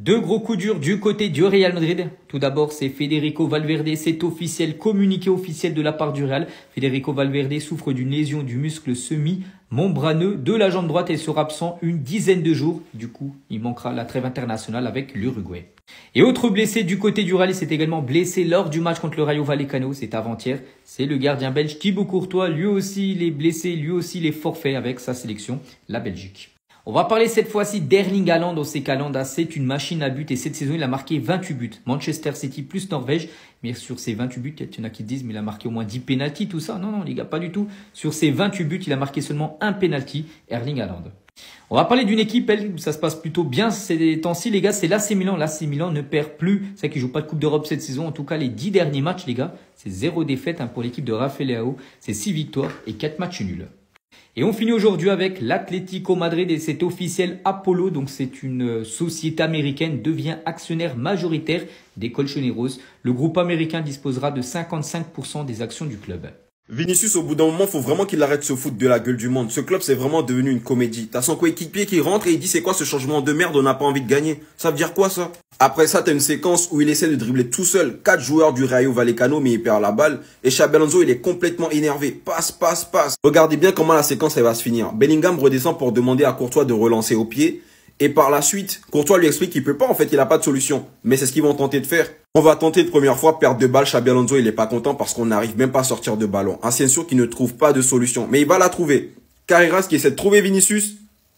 Deux gros coups durs du côté du Real Madrid. Tout d'abord, c'est Federico Valverde. C'est officiel, communiqué officiel de la part du Real. Federico Valverde souffre d'une lésion du muscle semi-membraneux de la jambe droite et sera absent une dizaine de jours. Du coup, il manquera la trêve internationale avec l'Uruguay. Et autre blessé du côté du Real, il s'est également blessé lors du match contre le Rayo Vallecano. C'est avant-hier. C'est le gardien belge Thibaut Courtois. Lui aussi, il est blessé. Lui aussi, il est forfait avec sa sélection, la Belgique. On va parler cette fois-ci d'Erling Haaland. On sait qu'Haaland, c'est une machine à but et cette saison, il a marqué 28 buts. Manchester City plus Norvège. Mais sur ces 28 buts, il y en a qui disent, mais il a marqué au moins 10 pénaltys, tout ça. Non, non, les gars, pas du tout. Sur ces 28 buts, il a marqué seulement un pénalty, Erling Haaland. On va parler d'une équipe, elle, où ça se passe plutôt bien ces temps-ci, les gars. C'est l'AC Milan. L'AC Milan ne perd plus. C'est vrai qu'ils ne jouent pas de Coupe d'Europe cette saison. En tout cas, les 10 derniers matchs, les gars, c'est 0 défaite pour l'équipe de Rafael Leao. C'est 6 victoires et 4 matchs nuls. Et on finit aujourd'hui avec l'Atlético Madrid et c'est officiel. Apollo, donc c'est une société américaine, devient actionnaire majoritaire des Colchoneros. Le groupe américain disposera de 55% des actions du club. Vinicius, au bout d'un moment, faut vraiment qu'il arrête de se foutre de la gueule du monde. Ce club, c'est vraiment devenu une comédie. T'as son coéquipier qui rentre et il dit c'est quoi ce changement de merde, on n'a pas envie de gagner. Ça veut dire quoi ça? Après ça, t'as une séquence où il essaie de dribbler tout seul 4 joueurs du Rayo Vallecano, mais il perd la balle. Et Xabi Alonso, il est complètement énervé. Passe. Regardez bien comment la séquence elle va se finir. Bellingham redescend pour demander à Courtois de relancer au pied. Et par la suite, Courtois lui explique qu'il peut pas, en fait, il a pas de solution. Mais c'est ce qu'ils vont tenter de faire. On va tenter de première fois perdre 2 balles. Xabi Alonso, il est pas content parce qu'on n'arrive même pas à sortir de ballon. Asensio qui ne trouve pas de solution. Mais il va la trouver. Carreras qui essaie de trouver Vinicius.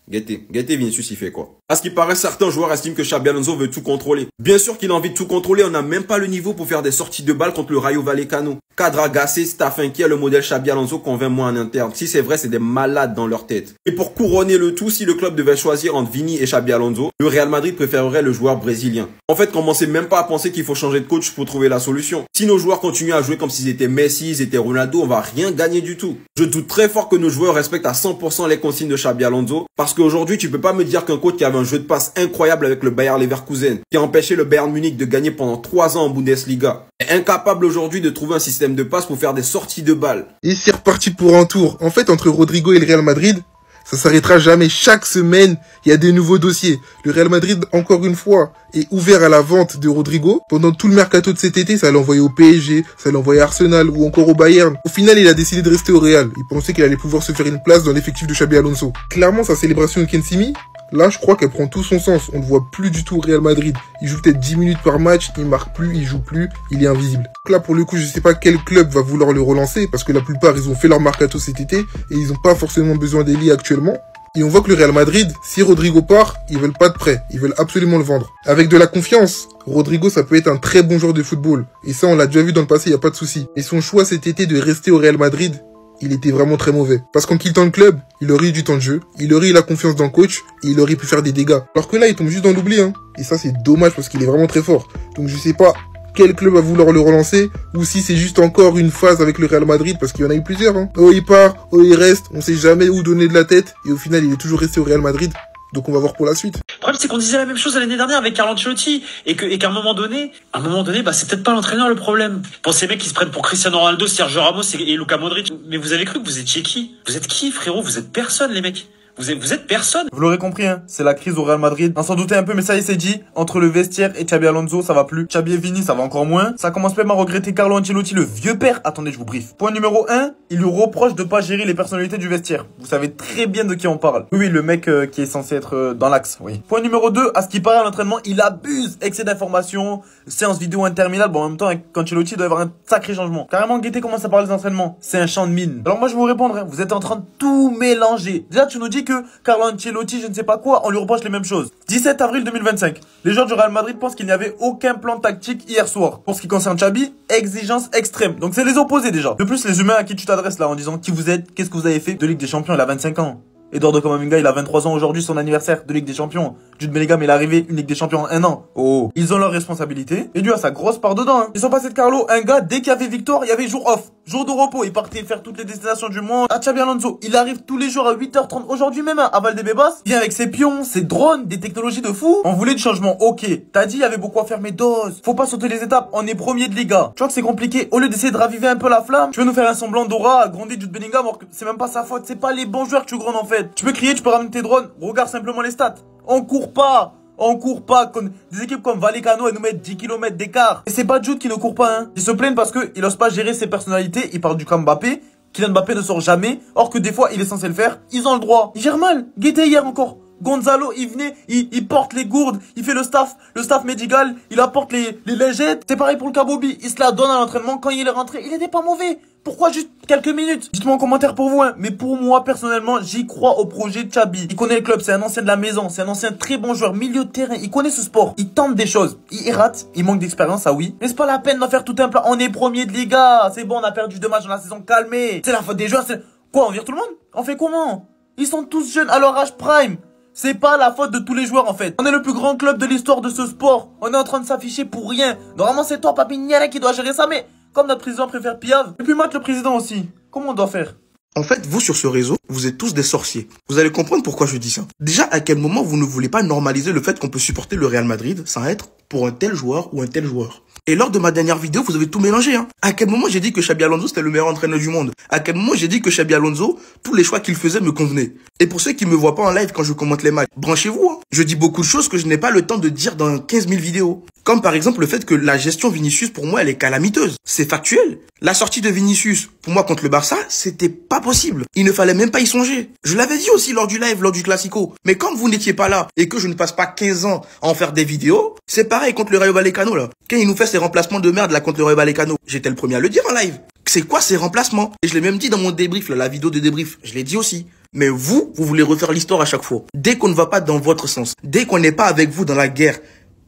Guettez Vinicius, il fait quoi? À ce qui paraît, certains joueurs estiment que Xabi Alonso veut tout contrôler. Bien sûr qu'il a envie de tout contrôler, on n'a même pas le niveau pour faire des sorties de balles contre le Rayo Vallecano. Cadre agacé, staff inquiet, le modèle Xabi Alonso convainc moi en interne. Si c'est vrai, c'est des malades dans leur tête. Et pour couronner le tout, si le club devait choisir entre Vini et Xabi Alonso, le Real Madrid préférerait le joueur brésilien. En fait, commencez même pas à penser qu'il faut changer de coach pour trouver la solution. Si nos joueurs continuent à jouer comme s'ils étaient Messi, ils étaient Ronaldo, on va rien gagner du tout. Je doute très fort que nos joueurs respectent à 100% les consignes de Xabi Alonso, parce qu'aujourd'hui, tu peux pas me dire qu'un coach qui avait un jeu de passe incroyable avec le Bayer Leverkusen, qui a empêché le Bayern Munich de gagner pendant 3 ans en Bundesliga, est incapable aujourd'hui de trouver un système de passe pour faire des sorties de balles. Et c'est reparti pour un tour. En fait, entre Rodrigo et le Real Madrid, ça s'arrêtera jamais. Chaque semaine, il y a des nouveaux dossiers. Le Real Madrid, encore une fois, est ouvert à la vente de Rodrigo. Pendant tout le mercato de cet été, ça l'a envoyé au PSG, ça l'a envoyé à Arsenal ou encore au Bayern. Au final, il a décidé de rester au Real. Il pensait qu'il allait pouvoir se faire une place dans l'effectif de Xabi Alonso. Clairement, sa célébration au Kensimi, là, je crois qu'elle prend tout son sens. On ne voit plus du tout au Real Madrid. Il joue peut-être 10 minutes par match, il marque plus, il joue plus, il est invisible. Donc là, pour le coup, je sais pas quel club va vouloir le relancer, parce que la plupart, ils ont fait leur mercato cet été, et ils n'ont pas forcément besoin d'Eli actuellement. Et on voit que le Real Madrid, si Rodrigo part, ils veulent pas de prêt. Ils veulent absolument le vendre. Avec de la confiance, Rodrigo, ça peut être un très bon joueur de football. Et ça, on l'a déjà vu dans le passé, y a pas de souci. Mais son choix cet été de rester au Real Madrid, il était vraiment très mauvais. Parce qu'en quittant le club, il aurait eu du temps de jeu, il aurait eu la confiance dans le coach, et il aurait pu faire des dégâts. Alors que là, il tombe juste dans l'oubli, hein. Et ça, c'est dommage parce qu'il est vraiment très fort. Donc je sais pas quel club va vouloir le relancer, ou si c'est juste encore une phase avec le Real Madrid, parce qu'il y en a eu plusieurs, hein. Oh, il part, oh, il reste, on sait jamais où donner de la tête, et au final, il est toujours resté au Real Madrid. Donc on va voir pour la suite. Le problème, c'est qu'on disait la même chose l'année dernière avec Carlo Ancelotti, et qu'à un moment donné, bah, c'est peut-être pas l'entraîneur le problème. Pour ces mecs qui se prennent pour Cristiano Ronaldo, Sergio Ramos et Luka Modric. Mais vous avez cru que vous étiez qui? Vous êtes qui, frérot? Vous êtes personne, les mecs. Vous êtes personne. Vous l'aurez compris, hein, c'est la crise au Real Madrid. On s'en doutait un peu, mais ça y est, c'est dit. Entre le vestiaire et Xabi Alonso, ça va plus. Xabi et Vini, ça va encore moins. Ça commence même à regretter Carlo Ancelotti, le vieux père. Attendez, je vous briefe. Point numéro 1, il lui reproche de pas gérer les personnalités du vestiaire. Vous savez très bien de qui on parle. Oui, le mec qui est censé être dans l'axe, oui. Point numéro 2, à ce qui paraît à l'entraînement, il abuse. Excès d'informations, séance vidéo interminable. Bon, en même temps, avec Ancelotti, il doit y avoir un sacré changement. Carrément, Guetté commence à parler des entraînements. C'est un champ de mine. Alors moi, je vais vous répondre, hein. Vous êtes en train de tout mélanger. Déjà, tu nous dis que Carlo Ancelotti, je ne sais pas quoi, on lui reproche les mêmes choses. 17 avril 2025. Les joueurs du Real Madrid pensent qu'il n'y avait aucun plan tactique hier soir. Pour ce qui concerne Xabi, exigence extrême. Donc c'est les opposés déjà. De plus, les humains à qui tu t'adresses là en disant qui vous êtes, qu'est-ce que vous avez fait de Ligue des Champions, il a 25 ans. Eduardo Camavinga, il a 23 ans aujourd'hui, son anniversaire de Ligue des Champions. Jude Bellingham, il est arrivé une Ligue des Champions en 1 an. Oh, ils ont leur responsabilité. Et Dieu a sa grosse part dedans, hein. Ils sont passés de Carlo, un gars, dès qu'il y avait victoire, il y avait jour off. Jour de repos, il partait faire toutes les destinations du monde. À Xabi Alonso, il arrive tous les jours à 8h30. Aujourd'hui même, à Valdebebas, il vient avec ses pions, ses drones, des technologies de fou. On voulait du changement, ok. T'as dit, il y avait beaucoup à faire, mais dose. Faut pas sauter les étapes, on est premier de Liga. Tu vois que c'est compliqué. Au lieu d'essayer de raviver un peu la flamme, tu veux nous faire un semblant d'aura, gronder Jude Bellingham, alors que c'est même pas sa faute. C'est pas les bons joueurs que tu grondes en fait. Tu peux crier, tu peux ramener tes drones. Regarde simplement les stats. On court pas. On court pas. Des équipes comme Vallecano, elles nous mettent 10 km d'écart. Et c'est pas Jude qui ne court pas, hein. Ils se plaignent parce qu'il ose pas gérer ses personnalités. Ils parlent du camp Mbappé. Kylian Mbappé ne sort jamais. Or que des fois, il est censé le faire. Ils ont le droit. Il gère mal. Guettez hier encore. Gonzalo, il venait, il porte les gourdes, il fait le staff médical, il apporte les lingettes. C'est pareil pour le Kabobi, il se la donne à l'entraînement. Quand il est rentré, il était pas mauvais. Pourquoi juste quelques minutes? Dites-moi en commentaire pour vous, hein. Mais pour moi, personnellement, j'y crois au projet de Xabi. Il connaît le club, c'est un ancien de la maison, c'est un ancien très bon joueur, milieu de terrain. Il connaît ce sport, il tente des choses. Il rate, il manque d'expérience, ça oui. Mais c'est pas la peine d'en faire tout un plat. On est premier de Liga, c'est bon, on a perdu 2 matchs dans la saison, calmez. C'est la faute des joueurs, c'est... Quoi, on vire tout le monde? On fait comment? Ils sont tous jeunes à leur âge prime. C'est pas la faute de tous les joueurs en fait. On est le plus grand club de l'histoire de ce sport. On est en train de s'afficher pour rien. Normalement c'est toi, Papi Niala, qui doit gérer ça, mais comme notre président préfère Piave, et puis Matt le président aussi. Comment on doit faire? En fait, vous sur ce réseau, vous êtes tous des sorciers. Vous allez comprendre pourquoi je dis ça. Déjà, à quel moment vous ne voulez pas normaliser le fait qu'on peut supporter le Real Madrid sans être pour un tel joueur ou un tel joueur? Et lors de ma dernière vidéo, vous avez tout mélangé, hein. À quel moment j'ai dit que Xabi Alonso c'était le meilleur entraîneur du monde? À quel moment j'ai dit que Xabi Alonso, tous les choix qu'il faisait me convenaient? Et pour ceux qui me voient pas en live quand je commente les matchs, branchez-vous, hein. Je dis beaucoup de choses que je n'ai pas le temps de dire dans 15 000 vidéos. Comme par exemple le fait que la gestion Vinicius, pour moi, elle est calamiteuse. C'est factuel. La sortie de Vinicius, pour moi, contre le Barça, c'était pas possible. Il ne fallait même pas y songer. Je l'avais dit aussi lors du live, lors du Classico. Mais comme vous n'étiez pas là et que je ne passe pas 15 ans à en faire des vidéos, c'est pareil contre le Rayo Vallecano, là. Quand il nous fait ses remplacements de merde, là, contre le Rayo Vallecano, j'étais le premier à le dire en live. C'est quoi ces remplacements? Et je l'ai même dit dans mon débrief, là, la vidéo de débrief. Je l'ai dit aussi. Mais vous voulez refaire l'histoire à chaque fois. Dès qu'on ne va pas dans votre sens, dès qu'on n'est pas avec vous dans la guerre,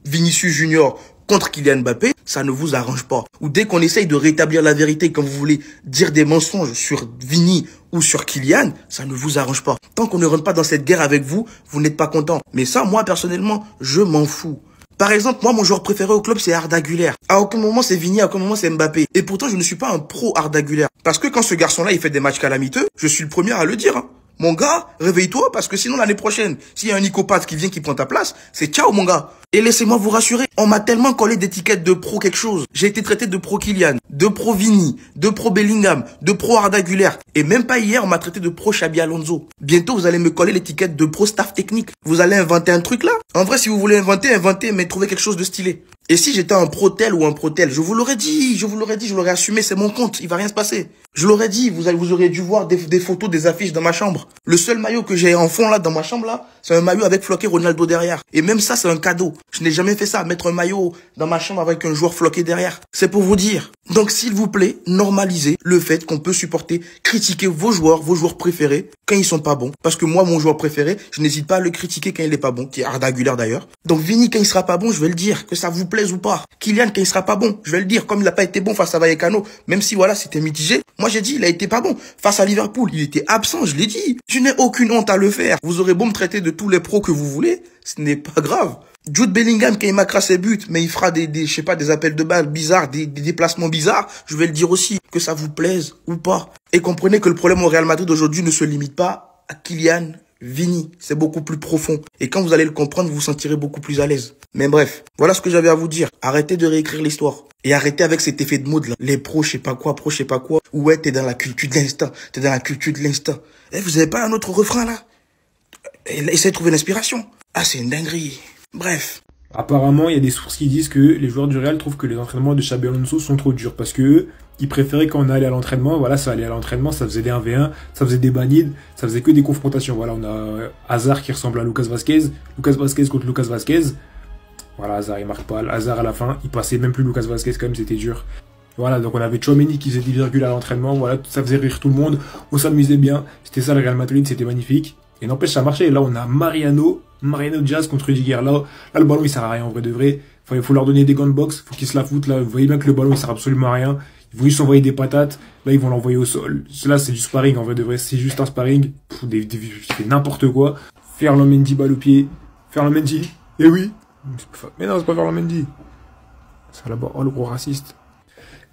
Vinicius Junior contre Kylian Mbappé, ça ne vous arrange pas. Ou dès qu'on essaye de rétablir la vérité quand vous voulez dire des mensonges sur Vini ou sur Kylian, ça ne vous arrange pas. Tant qu'on ne rentre pas dans cette guerre avec vous, vous n'êtes pas content. Mais ça, moi, personnellement, je m'en fous. Par exemple, moi, mon joueur préféré au club, c'est Arda Güler. À aucun moment, c'est Vini, à aucun moment, c'est Mbappé. Et pourtant, je ne suis pas un pro Arda Güler. Parce que quand ce garçon-là, il fait des matchs calamiteux, je suis le premier à le dire, hein. Mon gars, réveille-toi parce que sinon l'année prochaine, s'il y a un nicopathe qui vient qui prend ta place, c'est ciao mon gars. Et laissez-moi vous rassurer, on m'a tellement collé d'étiquettes de pro quelque chose. J'ai été traité de pro Kylian, de pro Vini, de pro Bellingham, de pro Arda Güler. Et même pas hier, on m'a traité de pro Xabi Alonso. Bientôt, vous allez me coller l'étiquette de pro staff technique. Vous allez inventer un truc là? En vrai, si vous voulez inventer, mais trouvez quelque chose de stylé. Et si j'étais un pro tel ou un pro tel, je vous l'aurais dit, je l'aurais assumé, c'est mon compte, il va rien se passer. Je l'aurais dit, vous auriez dû voir des photos, des affiches dans ma chambre. Le seul maillot que j'ai en fond là, dans ma chambre là, c'est un maillot avec floqué Ronaldo derrière. Et même ça, c'est un cadeau. Je n'ai jamais fait ça, mettre un maillot dans ma chambre avec un joueur floqué derrière. C'est pour vous dire. Donc s'il vous plaît, normalisez le fait qu'on peut supporter, critiquer vos joueurs préférés quand ils sont pas bons. Parce que moi, mon joueur préféré, je n'hésite pas à le critiquer quand il est pas bon, qui est Arda Güler d'ailleurs. Donc Vini, quand il sera pas bon, je vais le dire, que ça vous plaise ou pas. Kylian, quand il sera pas bon, je vais le dire, comme il n'a pas été bon face à Vallecano, même si voilà, c'était mitigé. Moi, j'ai dit, il a été pas bon. Face à Liverpool, il était absent, je l'ai dit. Je n'ai aucune honte à le faire. Vous aurez beau me traiter de tous les pros que vous voulez, ce n'est pas grave. Jude Bellingham, quand il marquera ses buts, mais il fera je sais pas, des appels de balles bizarres, des déplacements bizarres, je vais le dire aussi, que ça vous plaise ou pas. Et comprenez que le problème au Real Madrid aujourd'hui ne se limite pas à Kylian, Vini, c'est beaucoup plus profond. Et quand vous allez le comprendre, vous vous sentirez beaucoup plus à l'aise. Mais bref, voilà ce que j'avais à vous dire. Arrêtez de réécrire l'histoire. Et arrêtez avec cet effet de mode là. Les pros, je sais pas quoi, pro, je sais pas quoi. Ouais, t'es dans la culture de l'instant. T'es dans la culture de l'instant. Eh, vous avez pas un autre refrain là? Essayez de trouver l'inspiration. Ah, c'est une dinguerie. Bref. Apparemment, il y a des sources qui disent que les joueurs du Real trouvent que les entraînements de Xabi Alonso sont trop durs parce que ils préféraient quand on allait à l'entraînement, voilà, ça allait à l'entraînement, ça faisait des 1v1, ça faisait des banides, ça faisait que des confrontations. Voilà, on a Hazard qui ressemble à Lucas Vazquez contre Lucas Vazquez. Voilà, Hazard il marque pas, Hazard à la fin, il passait même plus Lucas Vazquez quand même, c'était dur. Voilà, donc on avait Tchouaméni qui faisait des virgules à l'entraînement, voilà, ça faisait rire tout le monde, on s'amusait bien, c'était ça le Real Madrid, c'était magnifique. Et n'empêche, ça marchait. Et là, on a Mariano Diaz contre Rudiger. Là, le ballon, il sert à rien en vrai de vrai. Enfin, il faut leur donner des gants de boxe. Faut qu'ils se la foutent. Là, vous voyez bien que le ballon, il sert absolument à rien. Ils vont juste envoyer des patates. Là, ils vont l'envoyer au sol. Là, c'est du sparring en vrai de vrai. C'est juste un sparring. C'est n'importe quoi. Ferland Mendy, balle au pied. Ferland Mendy. Eh oui. Mais non, c'est pas Ferland Mendy. C'est là-bas. Oh, le gros raciste.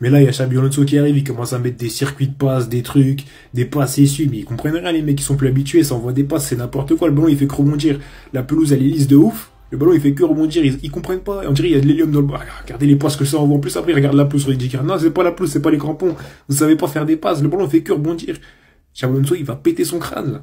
Mais là, il y a Xabi Alonso qui arrive, il commence à mettre des circuits de passes, des trucs, des passes essuies, mais ils comprennent rien, les mecs, ils sont plus habitués, ça envoie des passes, c'est n'importe quoi, le ballon, il fait que rebondir. La pelouse, elle est lisse de ouf, le ballon, il fait que rebondir, ils comprennent pas, on dirait, il y a de l'hélium dans le ballon. Regardez les passes que ça envoie, en plus, après, regarde la pelouse sur les Rudiger. Non, c'est pas la pelouse, c'est pas les crampons, vous savez pas faire des passes, le ballon fait que rebondir. Xabi Alonso, il va péter son crâne, là.